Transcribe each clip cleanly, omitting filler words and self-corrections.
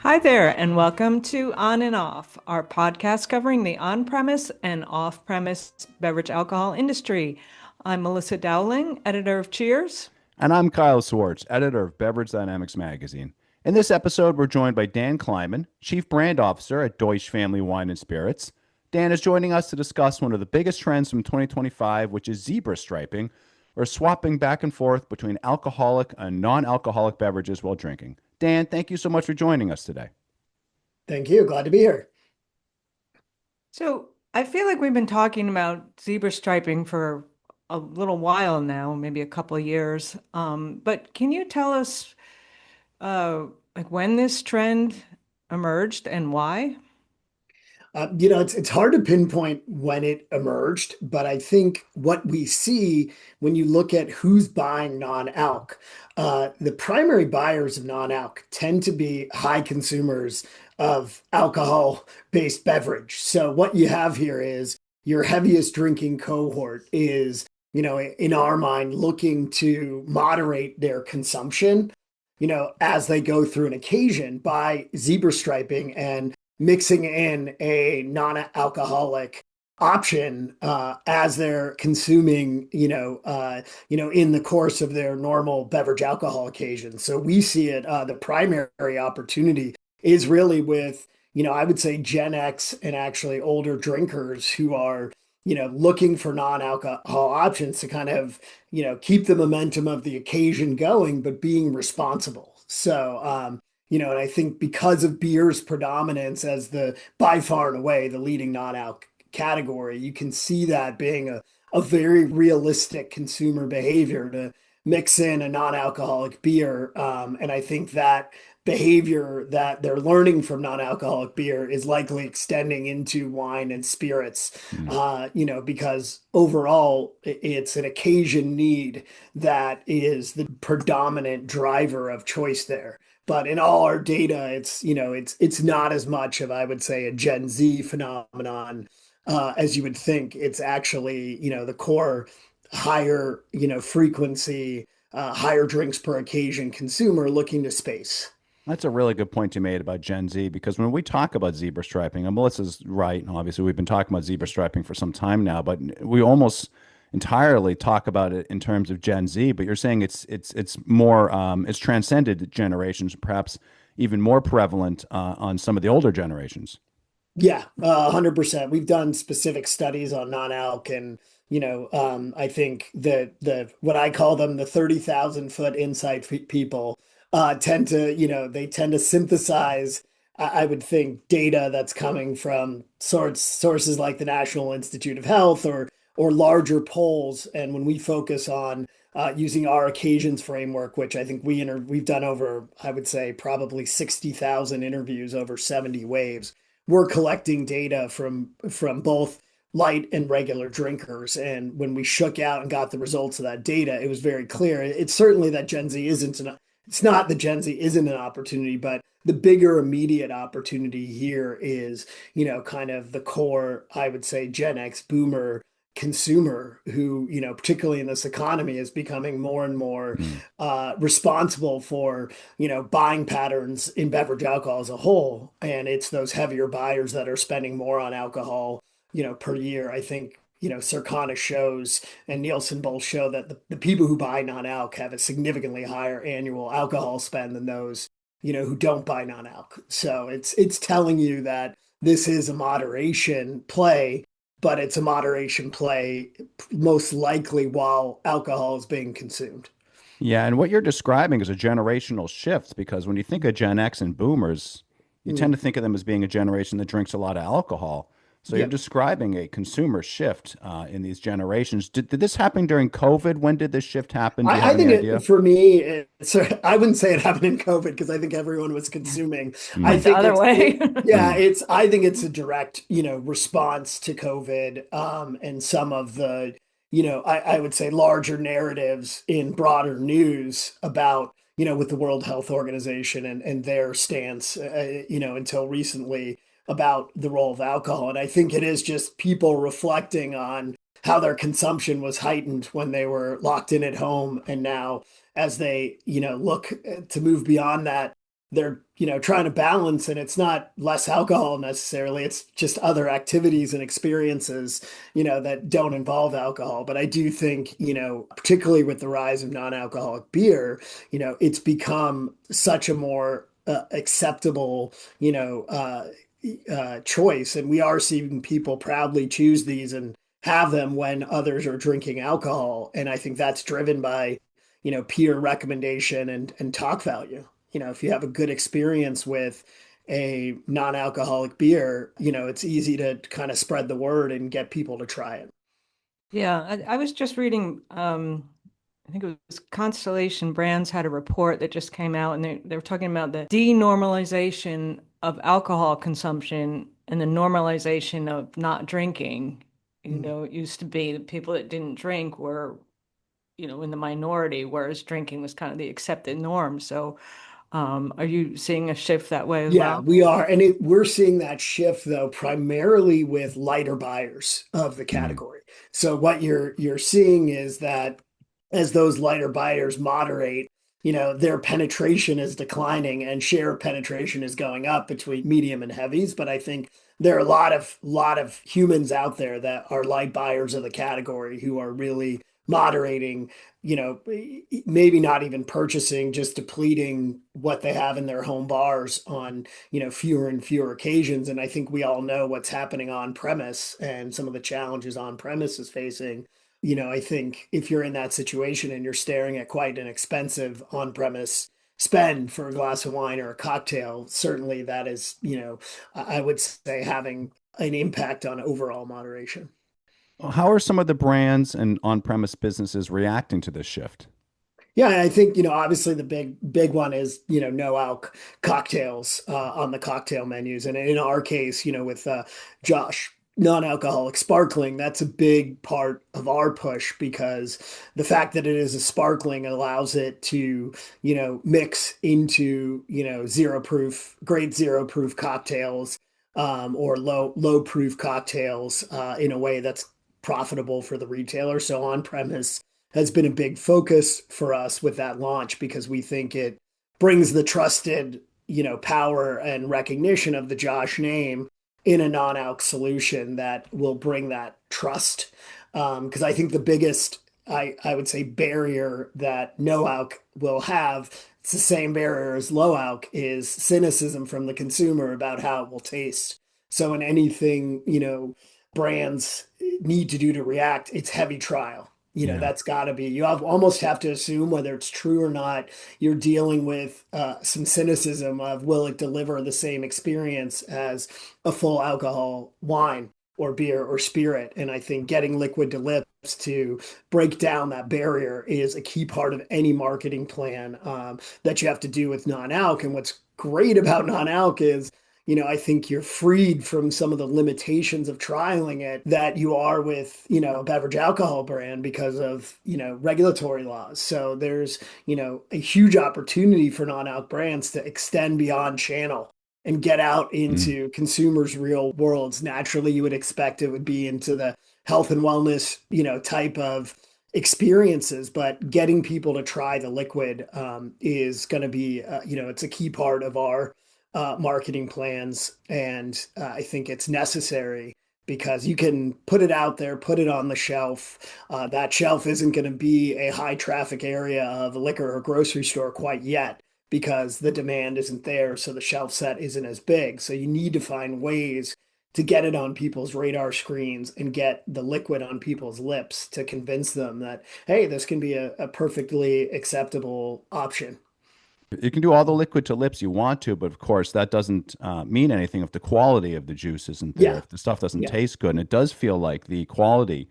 Hi there, and welcome to On and Off, our podcast covering the on-premise and off-premise beverage alcohol industry. I'm Melissa Dowling, editor of Cheers. And I'm Kyle Swartz, editor of Beverage Dynamics magazine. In this episode, we're joined by Dan Kleinman, Chief Brand Officer at Deutsch Family Wine and Spirits. Dan is joining us to discuss one of the biggest trends from 2025, which is zebra striping, or swapping back and forth between alcoholic and non-alcoholic beverages while drinking. Dan, thank you so much for joining us today. Thank you. Glad to be here. So I feel like we've been talking about zebra striping for a little while now, maybe a couple of years. But can you tell us uh, like when this trend emerged and why? It's hard to pinpoint when it emerged, but I think what we see when you look at who's buying non-alc, the primary buyers of non-alc tend to be high consumers of alcohol-based beverage. So what you have here is your heaviest drinking cohort is, in our mind, looking to moderate their consumption, as they go through an occasion by zebra striping and mixing in a non-alcoholic option as they're consuming, in the course of their normal beverage alcohol occasion. So we see it. The primary opportunity is really with, I would say Gen X and actually older drinkers who are, looking for non-alcohol options to kind of, keep the momentum of the occasion going, but being responsible. And I think because of beer's predominance as the by far and away the leading non-alc category, you can see that being a very realistic consumer behavior to mix in a non-alcoholic beer. And I think that behavior that they're learning from non-alcoholic beer is likely extending into wine and spirits, Mm. because overall it's an occasion need that is the predominant driver of choice there. But in all our data, it's not as much of, I would say, a Gen Z phenomenon as you would think. It's actually, the core higher, frequency, higher drinks per occasion consumer looking to space. That's a really good point you made about Gen Z because when we talk about zebra striping, and Melissa's right. Obviously, we've been talking about zebra striping for some time now, but we almost entirely talk about it in terms of Gen Z. But you're saying it's more it's transcended generations, perhaps even more prevalent on some of the older generations. Yeah, 100%. We've done specific studies on non-alc, and I think that the what I call them the 30,000 foot inside people tend to, they tend to synthesize. I would think data that's coming from sources like the National Institute of Health or larger polls. And when we focus on using our occasions framework, which I think we've done over, I would say, probably 60,000 interviews over 70 waves. We're collecting data from both light and regular drinkers. And when we shook out and got the results of that data, it was very clear. It's certainly that Gen Z isn't it's not that Gen Z isn't an opportunity, but the bigger immediate opportunity here is, kind of the core, I would say, Gen X boomer consumer who, particularly in this economy, is becoming more and more Mm. responsible for, buying patterns in beverage alcohol as a whole. And it's those heavier buyers that are spending more on alcohol, per year. I think, Circana shows and Nielsen both show that the people who buy non-alc have a significantly higher annual alcohol spend than those, who don't buy non-alc. So it's telling you that this is a moderation play, but it's a moderation play most likely while alcohol is being consumed. Yeah, and what you're describing is a generational shift because when you think of Gen X and boomers, you tend Mm. to think of them as being a generation that drinks a lot of alcohol. So you're Yep. describing a consumer shift in these generations. Did this happen during COVID? When did this shift happen? Do you I have any think idea? for me, I wouldn't say it happened in COVID because I think everyone was consuming. I Mm, Went the think other way. yeah, mm, I think it's a direct, response to COVID, and some of the, I would say larger narratives in broader news about, with the World Health Organization and their stance, until recently about the role of alcohol. And I think it is just people reflecting on how their consumption was heightened when they were locked in at home. And now, as they, look to move beyond that, they're, trying to balance, and it's not less alcohol necessarily. It's just other activities and experiences, that don't involve alcohol. But I do think, particularly with the rise of non-alcoholic beer, it's become such a more acceptable, choice. And we are seeing people proudly choose these and have them when others are drinking alcohol. And I think that's driven by, peer recommendation and talk value. If you have a good experience with a non-alcoholic beer, it's easy to kind of spread the word and get people to try it. Yeah, I was just reading, I think it was Constellation Brands had a report that just came out, and they were talking about the denormalization of alcohol consumption and the normalization of not drinking. Mm. It used to be the people that didn't drink were, in the minority, whereas drinking was kind of the accepted norm. So, are you seeing a shift that way as Yeah, well? we are. And we're seeing that shift though, primarily with lighter buyers of the Mm, category. So what you're seeing is that as those lighter buyers moderate, their penetration is declining and share of penetration is going up between medium and heavies. But I think there are a lot of humans out there that are light buyers of the category who are really moderating, maybe not even purchasing, just depleting what they have in their home bars on, fewer and fewer occasions. And I think we all know what's happening on premise and some of the challenges on premise is facing. I think if you're in that situation and you're staring at quite an expensive on premise spend for a glass of wine or a cocktail, certainly that is, I would say having an impact on overall moderation. How are some of the brands and on-premise businesses reacting to this shift? Yeah, and I think, obviously the big one is, no-alc cocktails on the cocktail menus. And in our case, with Josh, non-alcoholic sparkling, that's a big part of our push because the fact that it is a sparkling allows it to, mix into, zero proof, grade zero proof cocktails, or low proof cocktails in a way that's profitable for the retailer. So on premise has been a big focus for us with that launch because we think it brings the trusted, power and recognition of the Josh name in a non-alc solution that will bring that trust. Because I think the biggest, I would say, barrier that no-alc will have, it's the same barrier as low-alc, is cynicism from the consumer about how it will taste. So in anything, brands need to do to react, it's heavy trial. Yeah. That's got to be, almost have to assume whether it's true or not, you're dealing with some cynicism of will it deliver the same experience as a full alcohol wine or beer or spirit. And I think getting liquid to lips to break down that barrier is a key part of any marketing plan that you have to do with non-alc. And what's great about non-alc is, I think you're freed from some of the limitations of trialing it that you are with, a beverage alcohol brand because of, regulatory laws. So there's, a huge opportunity for non-alc brands to extend beyond channel and get out Mm. into consumers' real worlds. Naturally, you would expect it would be into the health and wellness, type of experiences, but getting people to try the liquid is going to be, it's a key part of our marketing plans. And I think it's necessary because you can put it out there, put it on the shelf. That shelf isn't going to be a high traffic area of a liquor or grocery store quite yet because the demand isn't there. So the shelf set isn't as big. So you need to find ways to get it on people's radar screens and get the liquid on people's lips to convince them that, hey, this can be a perfectly acceptable option. You can do all the liquid to lips you want to, but of course that doesn't mean anything if the quality of the juice isn't there, Yeah. if the stuff doesn't Yeah. taste good. And it does feel like the quality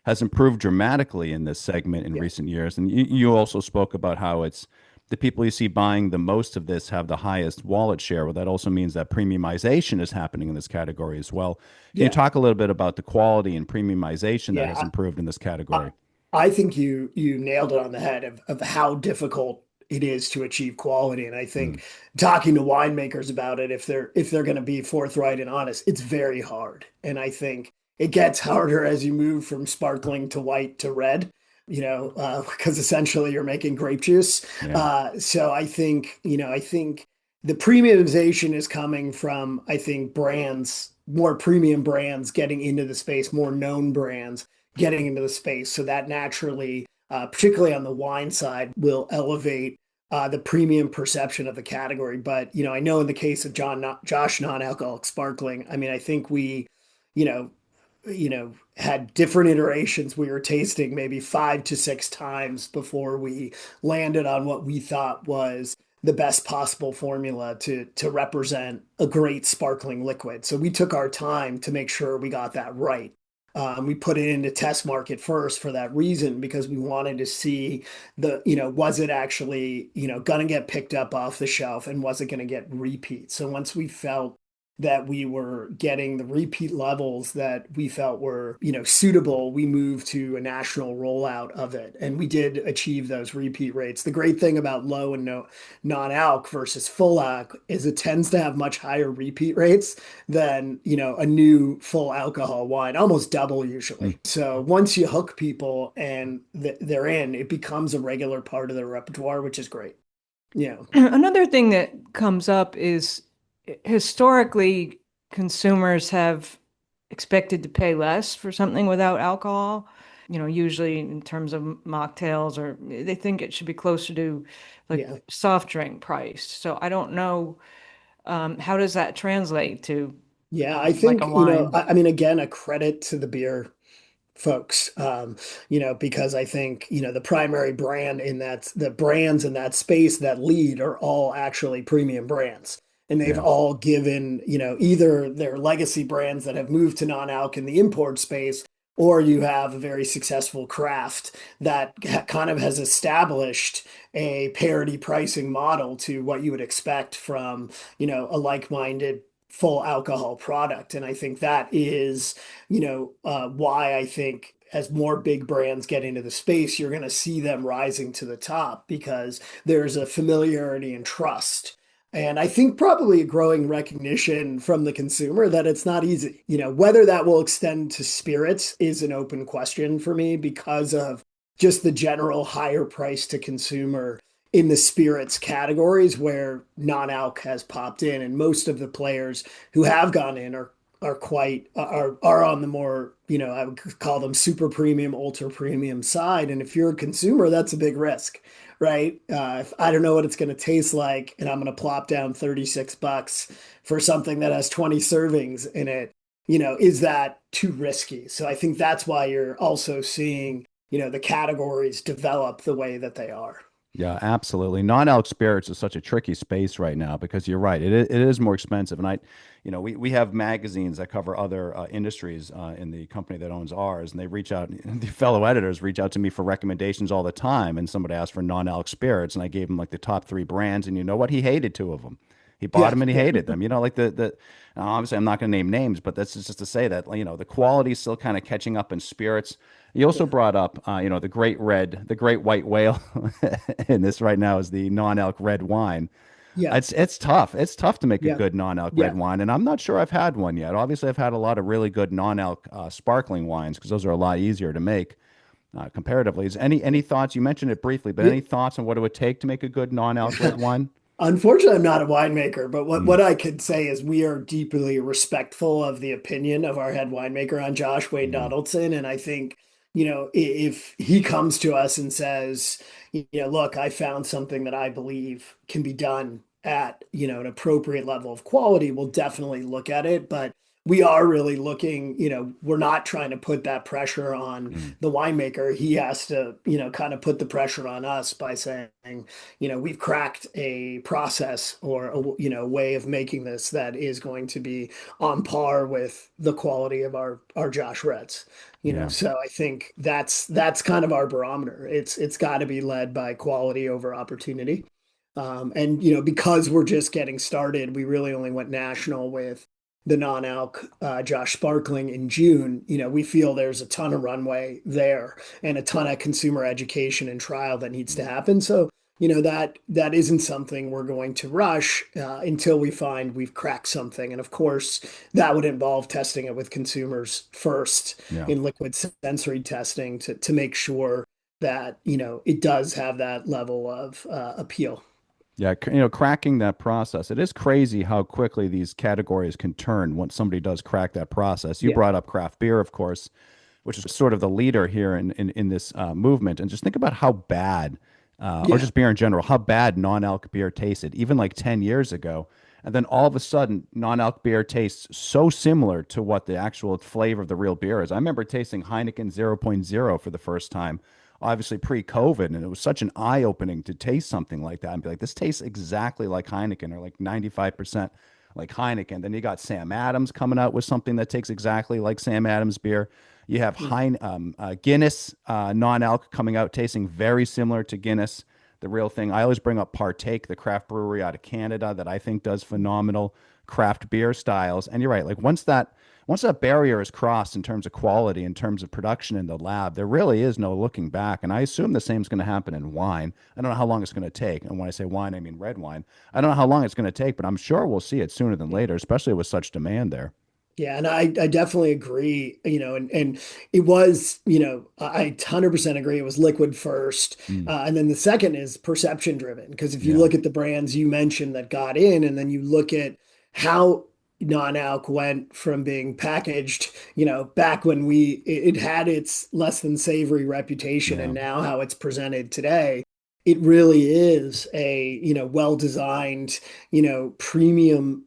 has improved dramatically in this segment in Yeah. recent years. And you also spoke about how it's the people you see buying the most of this have the highest wallet share. Well, that also means that premiumization is happening in this category as well. Can you Yeah. talk a little bit about the quality and premiumization that has Yeah. improved in this I, category? I think you nailed it on the head of how difficult it is to achieve quality. And I Mm. think talking to winemakers about it, if they're going to be forthright and honest, it's very hard. And I think it gets harder as you move from sparkling to white to red, because essentially you're making grape juice. Yeah. So I think the premiumization is coming from, I think, brands, more premium brands getting into the space, more known brands getting into the space. So that naturally, particularly on the wine side, will elevate the premium perception of the category. But, I know in the case of Josh non-alcoholic sparkling, I mean, I think we, you know, had different iterations. We were tasting maybe 5 to 6 times before we landed on what we thought was the best possible formula to represent a great sparkling liquid. So we took our time to make sure we got that right. We put it into test market first for that reason, because we wanted to see was it actually, going to get picked up off the shelf, and was it going to get repeat? So once we felt that we were getting the repeat levels that we felt were, suitable, we moved to a national rollout of it. And we did achieve those repeat rates. The great thing about low and no non-alc versus full alc is it tends to have much higher repeat rates than, a new full alcohol wine, almost double Mm. usually. So once you hook people and they're in, it becomes a regular part of their repertoire, which is great. Yeah. Another thing that comes up is historically consumers have expected to pay less for something without alcohol. Usually in terms of mocktails, or they think it should be closer to like Yeah. soft drink price. So I don't know, how does that translate to Yeah, I like a think, wine? I mean, again, a credit to the beer folks, because I think, the primary brand in the brands in that space that lead are all actually premium brands. And they've Yeah. all given, either their legacy brands that have moved to non-alc in the import space, or you have a very successful craft that kind of has established a parity pricing model to what you would expect from, a like-minded full alcohol product. And I think that is, why I think as more big brands get into the space, you're going to see them rising to the top, because there's a familiarity and trust. And I think probably a growing recognition from the consumer that it's not easy. Whether that will extend to spirits is an open question for me, because of just the general higher price to consumer in the spirits categories where non-alc has popped in. And most of the players who have gone in are on the more, I would call them super premium, ultra premium side. And if you're a consumer, that's a big risk, right? If I don't know what it's going to taste like, and I'm going to plop down $36 for something that has 20 servings in it, is that too risky? So I think that's why you're also seeing, the categories develop the way that they are. Yeah, absolutely. Non-alc spirits is such a tricky space right now because you're right. It is more expensive. And we have magazines that cover other industries in the company that owns ours, and they reach out, the fellow editors reach out to me for recommendations all the time. And somebody asked for non-alc spirits, and I gave him like the top three brands. And you know what? He hated two of them. He bought Yeah, them and he yeah, hated them. Obviously I'm not going to name names, but that's just to say that, the quality is still kind of catching up in spirits. You also yeah, brought up, the great white whale, and this right now is the non-alc red wine. yeah, It's tough. It's tough to make a yeah, good non-alc red yeah. wine, and I'm not sure I've had one yet. Obviously, I've had a lot of really good non-alc sparkling wines because those are a lot easier to make comparatively. Is any thoughts? You mentioned it briefly, but Yeah. any thoughts on what it would take to make a good non-alc red wine? Unfortunately, I'm not a winemaker, but what, Mm, what I could say is we are deeply respectful of the opinion of our head winemaker on Josh Wade mhm. Donaldson. And I think, if he comes to us and says, look, I found something that I believe can be done at, an appropriate level of quality, we'll definitely look at it. But we are really looking, we're not trying to put that pressure on Mm. the winemaker. He has to, kind of put the pressure on us by saying, we've cracked a process or way of making this that is going to be on par with the quality of our Josh Reds. Yeah, So I think that's kind of our barometer. It's got to be led by quality over opportunity. And because we're just getting started, we really only went national with the non-alc Josh Sparkling in June. We feel there's a ton of runway there and a ton of consumer education and trial that needs to happen. So that isn't something we're going to rush until we find we've cracked something. And of course, that would involve testing it with consumers first yeah. in liquid sensory testing to make sure that it does have that level of appeal. Yeah, cracking that process. It is crazy how quickly these categories can turn once somebody does crack that process. You Yeah. brought up craft beer, of course, which is sort of the leader here in this movement. And just think about how bad, or Yeah. just beer in general, how bad non-alc beer tasted, even like 10 years ago. And then all of a sudden, non-alc beer tastes so similar to what the actual flavor of the real beer is. I remember tasting Heineken 0.0 for the first time, obviously pre-COVID, and it was such an eye-opening to taste something like that and be like, this tastes exactly like Heineken, or like 95% like Heineken. Then you got Sam Adams coming out with something that tastes exactly like Sam Adams beer. You have Mhm. Guinness non-alc coming out, tasting very similar to Guinness, the real thing. I always bring up Partake, the craft brewery out of Canada that I think does phenomenal craft beer styles. And you're right, like once that barrier is crossed in terms of quality, in terms of production in the lab, there really is no looking back. And I assume the same is going to happen in wine. I don't know how long it's going to take. And when I say wine, I mean red wine. I don't know how long it's going to take, but I'm sure we'll see it sooner than later, especially with such demand there. Yeah, and I definitely agree, and it was, I 100% agree. It was liquid first. Mm, And then the second is perception driven. Because if you yeah. look at the brands you mentioned that got in, and then you look at how non-alc went from being packaged, back when it had its less than savory reputation, Yeah. and now how it's presented today, it really is a, well-designed, premium,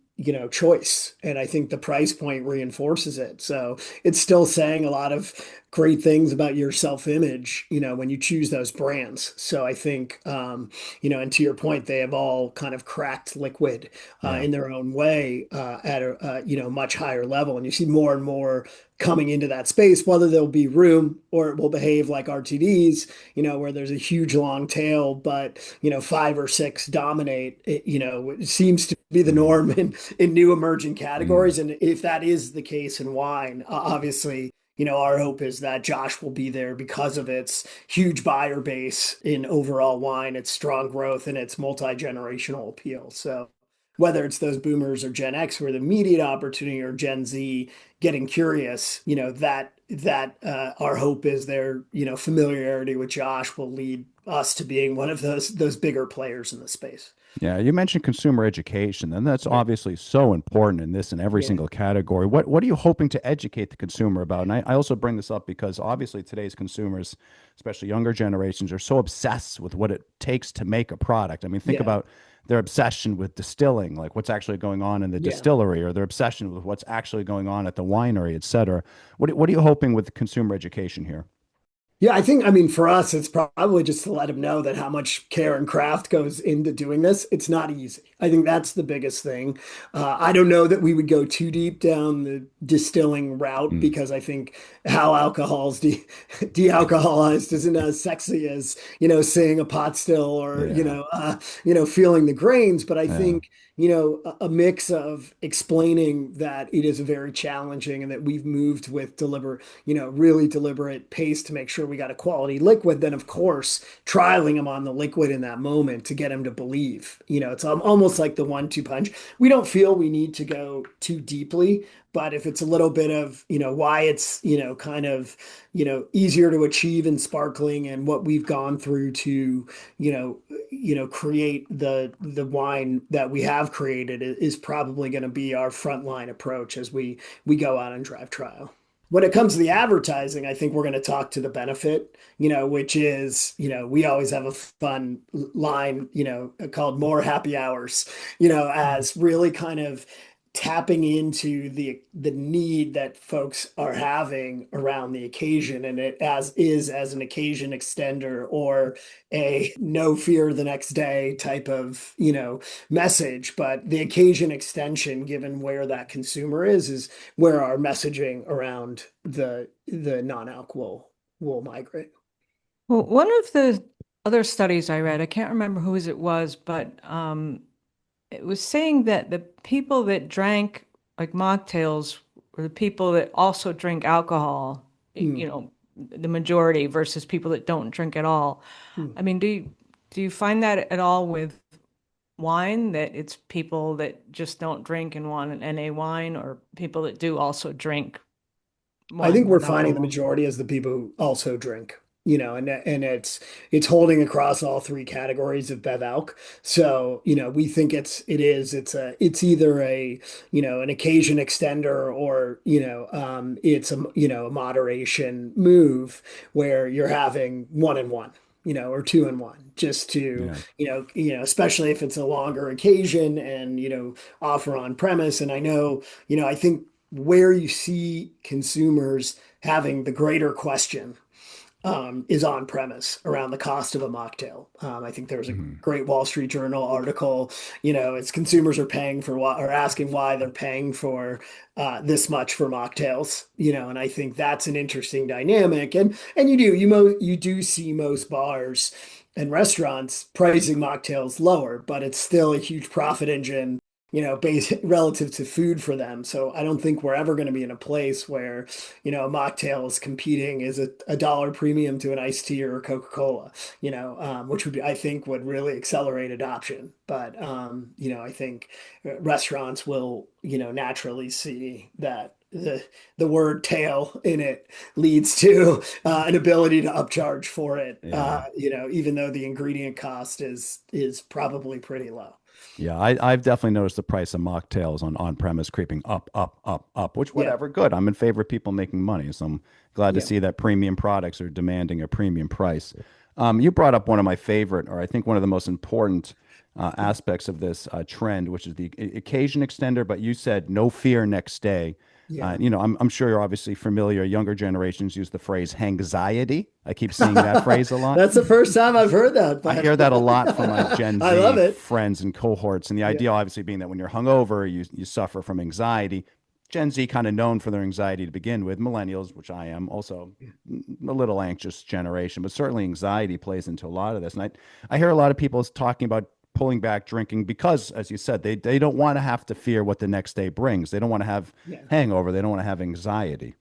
choice. And I think the price point reinforces it. So it's still saying a lot of great things about your self-image, when you choose those brands. So I think, and to your point, they have all kind of cracked liquid Yeah. in their own way at a, much higher level. And you see more and more coming into that space, whether there'll be room or it will behave like RTDs, where there's a huge long tail, but, five or six dominate. It seems to be the Mm, norm in new emerging mm. categories. And if that is the case in wine, obviously, our hope is that Josh will be there because of its huge buyer base in overall wine, its strong growth, and its multi-generational appeal. So whether it's those boomers or Gen X who are the immediate opportunity, or Gen Z getting curious, that our hope is their, familiarity with Josh will lead us to being one of those bigger players in the space. Yeah, you mentioned consumer education, and that's Yeah. obviously so important in this and every Yeah. single category. What are you hoping to educate the consumer about? And I also bring this up because obviously today's consumers, especially younger generations, are so obsessed with what it takes to make a product. I mean, think Yeah. about their obsession with distilling, like what's actually going on in the Yeah. distillery, or their obsession with what's actually going on at the winery, et cetera. What are you hoping with consumer education here? Yeah, I mean, for us, it's probably just to let them know that how much care and craft goes into doing this. It's not easy. I think that's the biggest thing. I don't know that we would go too deep down the distilling route, Mm, because I think how alcohol's de-alcoholized isn't as sexy as, seeing a pot still, or, yeah, feeling the grains. But I yeah, think, a mix of explaining that it is very challenging, and that we've moved with really deliberate pace to make sure we got a quality liquid. Then, of course, trialing them on the liquid in that moment to get them to believe. It's almost like the 1-2 punch. We don't feel we need to go too deeply, but if it's a little bit of, why it's, kind of, easier to achieve in sparkling, and what we've gone through to, create the wine that we have created, is probably going to be our frontline approach as we go out and drive trial. When it comes to the advertising, I think we're going to talk to the benefit, which is, we always have a fun line, called more happy hours, as really kind of tapping into the need that folks are having around the occasion, and it as an occasion extender, or a no fear the next day type of, message. But the occasion extension, given where that consumer is where our messaging around the non-alc will migrate. Well, one of the other studies I read, I can't remember whose it was, but it was saying that the people that drank like mocktails were the people that also drink alcohol, Mm, the majority versus people that don't drink at all. mm. I mean, do you find that at all with wine, that it's people that just don't drink and want an NA wine, or people that do also drink I think wine we're with finding the alcohol? majority as the people who also drink. and it's holding across all three categories of bev alc. So, we think it's either an occasion extender, or, it's a moderation move where you're having one and one, or two and one, just to, Yeah. especially if it's a longer occasion and, offer on premise. And I know, I think where you see consumers having the greater question is on premise around the cost of a mocktail. I think there was a Mhm. great Wall Street Journal article. It's consumers are paying for what, or asking why they're paying for this much for mocktails. And I think that's an interesting dynamic. And you do see most bars and restaurants pricing mocktails lower, but it's still a huge profit engine, relative to food for them. So I don't think we're ever going to be in a place where, a mocktail is competing as a dollar premium to an iced tea or a Coca-Cola, which I think would really accelerate adoption. But, I think restaurants will, naturally see that the word tail in it leads to an ability to upcharge for it, Yeah. even though the ingredient cost is probably pretty low. Yeah, I've definitely noticed the price of mocktails on premise creeping up, up, up, up, which Yeah, whatever, good. I'm in favor of people making money. So I'm glad to yeah, see that premium products are demanding a premium price. You brought up one of my favorite, or I think one of the most important aspects of this trend, which is the occasion extender, but you said no fear next day. yeah. I'm sure you're obviously familiar. Younger generations use the phrase hangxiety. I keep seeing that phrase a lot. That's the first time I've heard that, I but hear that a lot from my Gen I love Z it. friends and cohorts, and the Yeah, idea obviously being that when you're hungover, you suffer from anxiety. Gen Z kind of known for their anxiety to begin with. Millennials, which I am, also a little anxious generation, but certainly anxiety plays into a lot of this. And I hear a lot of people talking about pulling back drinking because, as you said, they don't want to have to fear what the next day brings. They don't want to have yeah. hangover. They don't want to have anxiety.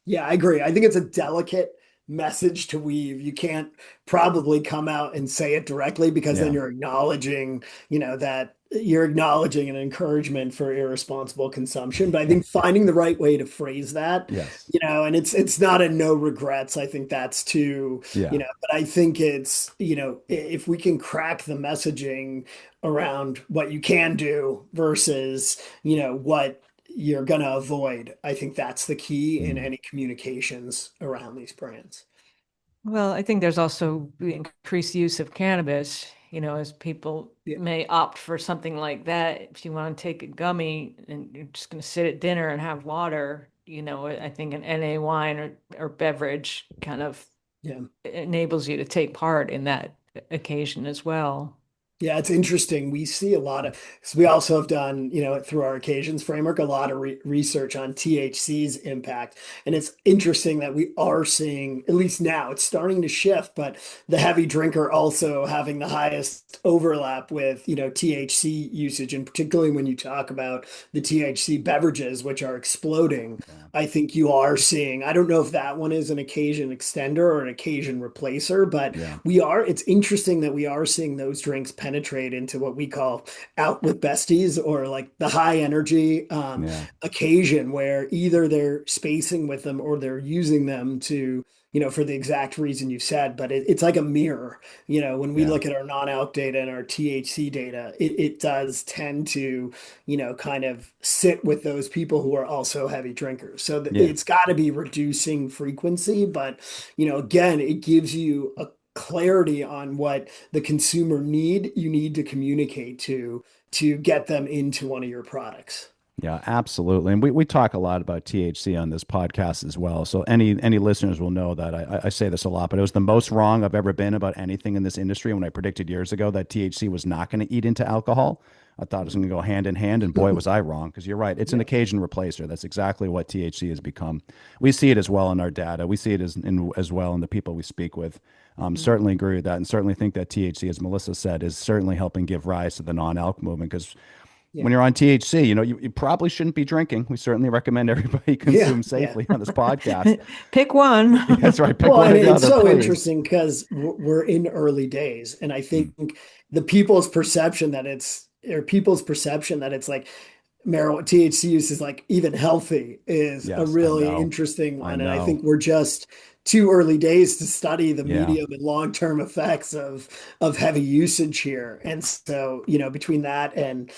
Yeah, I agree. I think it's a delicate message to weave. You can't probably come out and say it directly, because then Yeah. you're acknowledging an encouragement for irresponsible consumption. But I think finding the right way to phrase that, Yes. and it's not a no regrets. I think that's too, Yeah. but I think it's, if we can crack the messaging around what you can do versus, what you're going to avoid. I think that's the key in Mm. any communications around these brands. Well, I think there's also the increased use of cannabis, as people Yeah. may opt for something like that. If you want to take a gummy and you're just going to sit at dinner and have water, I think an NA wine or beverage kind of Yeah. enables you to take part in that occasion as well. Yeah, it's interesting. We see a lot of, so we also have done, through our occasions framework, a lot of research on THC's impact. And it's interesting that we are seeing, at least now, it's starting to shift, but the heavy drinker also having the highest overlap with, THC usage. And particularly when you talk about the THC beverages, which are exploding, Yeah. I think you are seeing, I don't know if that one is an occasion extender or an occasion replacer, but Yeah. it's interesting that we are seeing those drinks penetrate into what we call out with besties, or like the high energy Yeah. occasion, where either they're spacing with them or they're using them to, for the exact reason you said. But it's like a mirror. When we Yeah. look at our non-alc data and our THC data, it does tend to, kind of sit with those people who are also heavy drinkers. So Yeah. it's got to be reducing frequency, but, again, it gives you a clarity on what the consumer you need to communicate to get them into one of your products. Yeah, absolutely. And we talk a lot about THC on this podcast as well. So any listeners will know that I say this a lot, but it was the most wrong I've ever been about anything in this industry when I predicted years ago that THC was not going to eat into alcohol. I thought it was going to go hand in hand, and boy, was I wrong, because you're right. It's an Yeah. occasion replacer. That's exactly what THC has become. We see it as well in our data. We see it as well in the people we speak with. Mhm. Certainly agree with that, and certainly think that THC, as Melissa said, is certainly helping give rise to the non-alc movement, because Yeah. when you're on THC, you probably shouldn't be drinking. We certainly recommend everybody Yeah. consume Yeah. safely on this podcast. Pick one. That's right. Pick Well, one and or the it's other, so please. interesting because we're in early days, and I Mm. think the people's perception that it's like marijuana THC use is like even healthy is a Yes, I really know. interesting I one. And I know. think we're just too early days to study the Yeah. medium and long-term effects of heavy usage here. And so, between that and,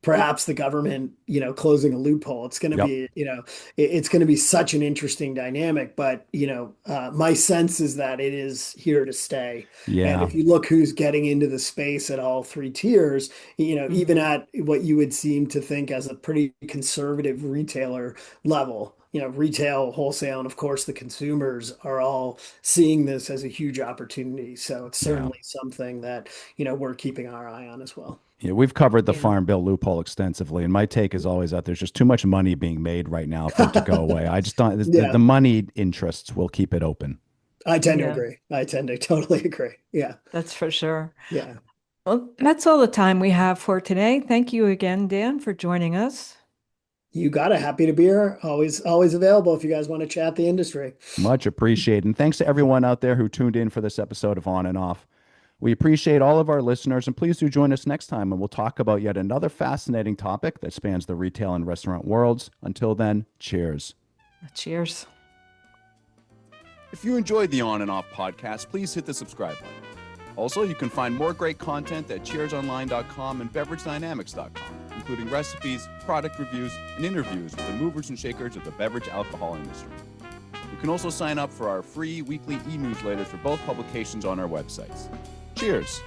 perhaps the government, closing a loophole, it's going to Yep. be, it's going to be such an interesting dynamic. But, my sense is that it is here to stay. And Yeah. if you look who's getting into the space at all three tiers, even Mhm. at what you would seem to think as a pretty conservative retailer level, retail, wholesale, and of course the consumers are all seeing this as a huge opportunity. So it's Yeah. certainly something that, we're keeping our eye on as well. Yeah, we've covered the Yeah. farm bill loophole extensively, and my take is always that there's just too much money being made right now for it to go away. I just don't, the Yeah, money interests will keep it open. I tend to Yeah, agree. I tend to totally agree. Yeah. that's for sure. Yeah. Well, that's all the time we have for today. Thank you again, Dan, for joining us. You got it. Happy to be here. Always available if you guys want to chat the industry. Much appreciated. And thanks to everyone out there who tuned in for this episode of On and Off. We appreciate all of our listeners, and please do join us next time, and we'll talk about yet another fascinating topic that spans the retail and restaurant worlds. Until then, cheers. Cheers. If you enjoyed the On and Off podcast, please hit the subscribe button. Also, you can find more great content at cheersonline.com and beveragedynamics.com, including recipes, product reviews, and interviews with the movers and shakers of the beverage alcohol industry. You can also sign up for our free weekly e-newsletters for both publications on our websites. Cheers!